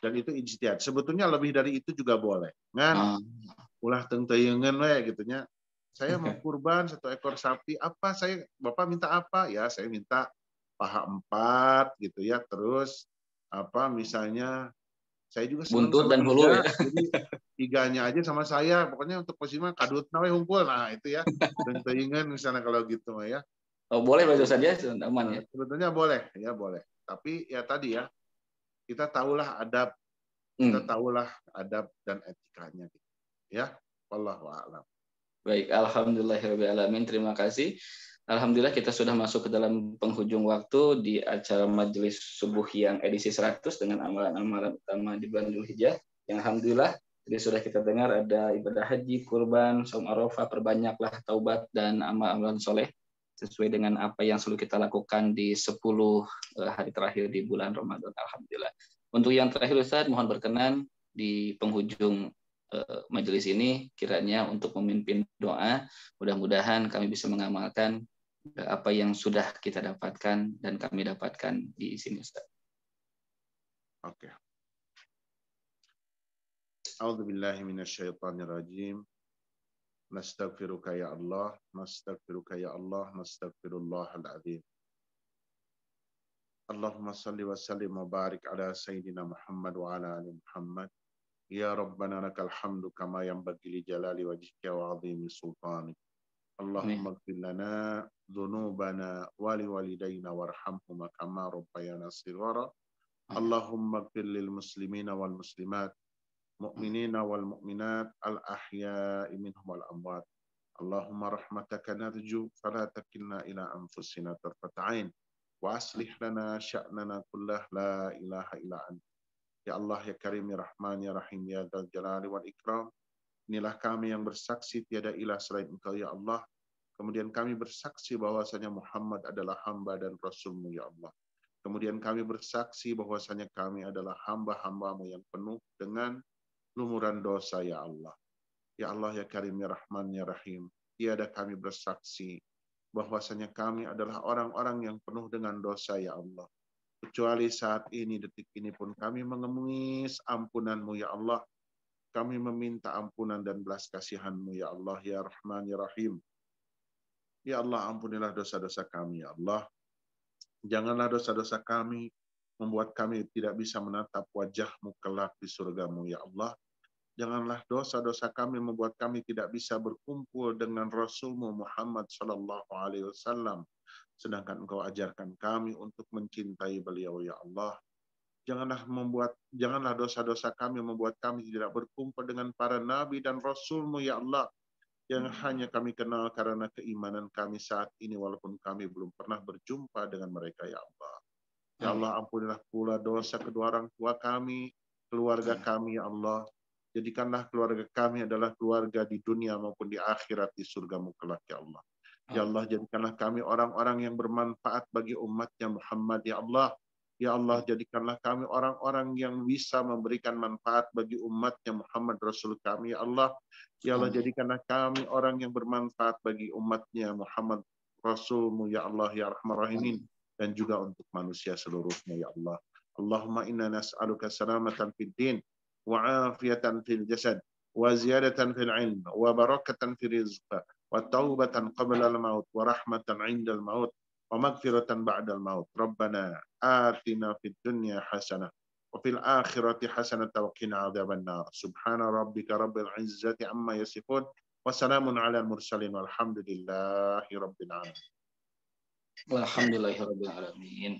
Dan itu ijtihad. Sebetulnya lebih dari itu juga boleh. Ngan ulah teuing-teuingan we gitunya. Saya mau kurban 1 ekor sapi, Bapak minta apa? Ya, saya minta paha 4 gitu ya. Terus apa misalnya saya juga senang buntut sama dan hulu ya. Jadi iganya aja sama saya. Pokoknya untuk posisi kadutna we hunkul. Nah, itu ya. Teuing-teuingan misalnya kalau gitu mah ya. Oh, boleh baca saja, aman ya. Sebetulnya boleh, ya boleh. Tapi ya tadi ya, kita tahulah adab. Kita tahulah adab dan etikanya. Ya, wallahu a'lam. Baik, alhamdulillahirobbilalamin. Terima kasih. Alhamdulillah kita sudah masuk ke dalam penghujung waktu di acara Majelis Subuh yang edisi 100 dengan amalan-amalan utama di bulan Dzulhijjah. Yang alhamdulillah jadi sudah kita dengar ada ibadah haji, kurban, saum Arafah, perbanyaklah taubat dan amal-amalan soleh sesuai dengan apa yang selalu kita lakukan di 10 hari terakhir di bulan Ramadan. Alhamdulillah. Untuk yang terakhir Ustaz, mohon berkenan di penghujung majelis ini kiranya untuk memimpin doa. Mudah-mudahan kami bisa mengamalkan apa yang sudah kita dapatkan dan kami dapatkan di sini, Ustaz. Oke. A'udzubillahi minasyaitonirrajim. Nastaghfiruka ya Allah, nastaghfiruka ya Allah, nastaghfirullahal azim. Allahumma salli wa sallim wa barik ala sayyidina Muhammad wa ala ali Muhammad. Ya Rabbana lakal hamdu kama yanbaghi li jalali wajhika wa 'azimi sultanik. Allahumma ighfir lana dhunubana wa liwalidayna warhamhuma kama rabbayana shighara. Allahumma ighfir lil muslimina wal muslimat, mu'minina wal mu'minat, al ahya'i minhum wal amwat. Allahumma rahmataka narju fala takilna ila anfusina tarfat 'ain wa aslih lana sya'nana kullah la ilaha illa anta. Ya Allah, ya Karim, ya Rahman, ya Rahim, ya Dzal Jalali wal Ikram. Inilah kami yang bersaksi tiada ilah selain Engkau ya Allah. Kemudian kami bersaksi bahwasanya Muhammad adalah hamba dan Rasul-Mu ya Allah. Kemudian kami bersaksi bahwasanya kami adalah hamba-hamba-Mu yang penuh dengan lumuran dosa ya Allah. Ya Allah, ya Karim, ya Rahman, ya Rahim. Tiada kami bersaksi bahwasanya kami adalah orang-orang yang penuh dengan dosa ya Allah. Kecuali saat ini, detik ini pun kami mengemis ampunan-Mu ya Allah. Kami meminta ampunan dan belas kasihan-Mu ya Allah, ya Rahman, ya Rahim. Ya Allah, ampunilah dosa-dosa kami ya Allah. Janganlah dosa-dosa kami membuat kami tidak bisa menatap wajah-Mu kelak di surga-Mu ya Allah. Janganlah dosa-dosa kami membuat kami tidak bisa berkumpul dengan Rasul-Mu Muhammad sallallahu alaihi wasallam. Sedangkan Engkau ajarkan kami untuk mencintai beliau ya Allah. Janganlah dosa-dosa kami membuat kami tidak berkumpul dengan para nabi dan Rasul-Mu ya Allah, yang hanya kami kenal karena keimanan kami saat ini walaupun kami belum pernah berjumpa dengan mereka ya Allah. Ya Allah, ampunilah pula dosa kedua orang tua kami, keluarga kami ya Allah. Jadikanlah keluarga kami adalah keluarga di dunia maupun di akhirat di surga-Mu kelak ya Allah. Ya Allah, jadikanlah kami orang-orang yang bermanfaat bagi umatnya Muhammad ya Allah. Ya Allah, jadikanlah kami orang-orang yang bisa memberikan manfaat bagi umatnya Muhammad Rasul kami ya Allah. Ya Allah, jadikanlah kami orang yang bermanfaat bagi umatnya Muhammad Rasul-Mu ya Allah ya Arhamar Rahimin, dan juga untuk manusia seluruhnya ya Allah. Allahumma inna nas'aluka salamatan fid din wa afiyatan fil jasad wa ziyadatan fil ilm wa barakatan fil rizq wa taubatan qabla al-maut wa rahmatan 'inda al-maut wa maghfiratan ba'da al-maut. Rabbana atina fid dunya hasanah wa fil akhirati hasanah wa qina adzaban nar. Subhana rabbika rabbil izzati amma yasifun wa salamun 'alal mursalin walhamdulillahi rabbil alamin. Walhamdulillahirabbil alamin.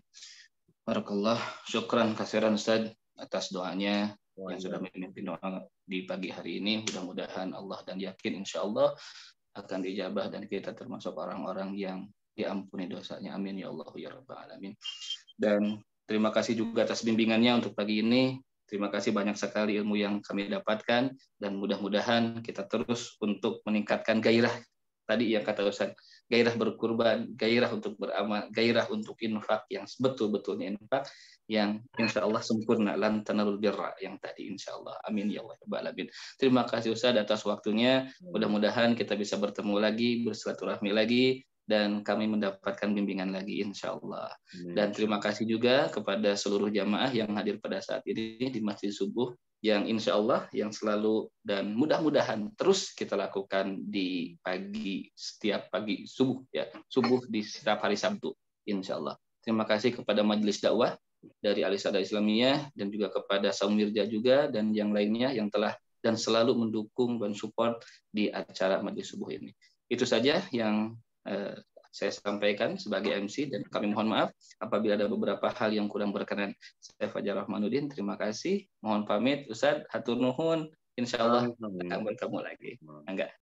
Barakallah, syukran kasiran Ustaz atas doanya yang sudah memimpin doa di pagi hari ini. Mudah-mudahan Allah dan yakin insya Allah akan dijabah dan kita termasuk orang-orang yang diampuni dosanya. Amin ya Allah ya Rabbal alamin. Dan terima kasih juga atas bimbingannya untuk pagi ini. Terima kasih banyak sekali ilmu yang kami dapatkan, dan mudah-mudahan kita terus untuk meningkatkan gairah tadi yang kata Ustaz, gairah berkurban, gairah untuk beramal, gairah untuk infak yang betul-betulnya infak yang insya Allah sempurna, lan tanalul birra yang tadi insya Allah. Amin ya Allah Rabbal alamin. Terima kasih Ustaz atas waktunya. Mudah-mudahan kita bisa bertemu lagi, bersilaturahmi lagi, dan kami mendapatkan bimbingan lagi insya Allah. Dan terima kasih juga kepada seluruh jamaah yang hadir pada saat ini di Masjid Subuh, yang insya Allah yang selalu dan mudah-mudahan terus kita lakukan di pagi, setiap pagi subuh ya, subuh di setiap hari Sabtu insya Allah. Terima kasih kepada Majelis Dakwah dari Alisada Islamiyah, dan juga kepada Saum Mirja juga dan yang lainnya yang telah dan selalu mendukung dan support di acara Majelis Subuh ini. Itu saja yang saya sampaikan sebagai MC, dan kami mohon maaf apabila ada beberapa hal yang kurang berkenan. Saya Fajar Rahmanuddin, terima kasih. Mohon pamit, Ustaz, hatur nuhun. Insya Allah akan bertemu lagi. Enggak.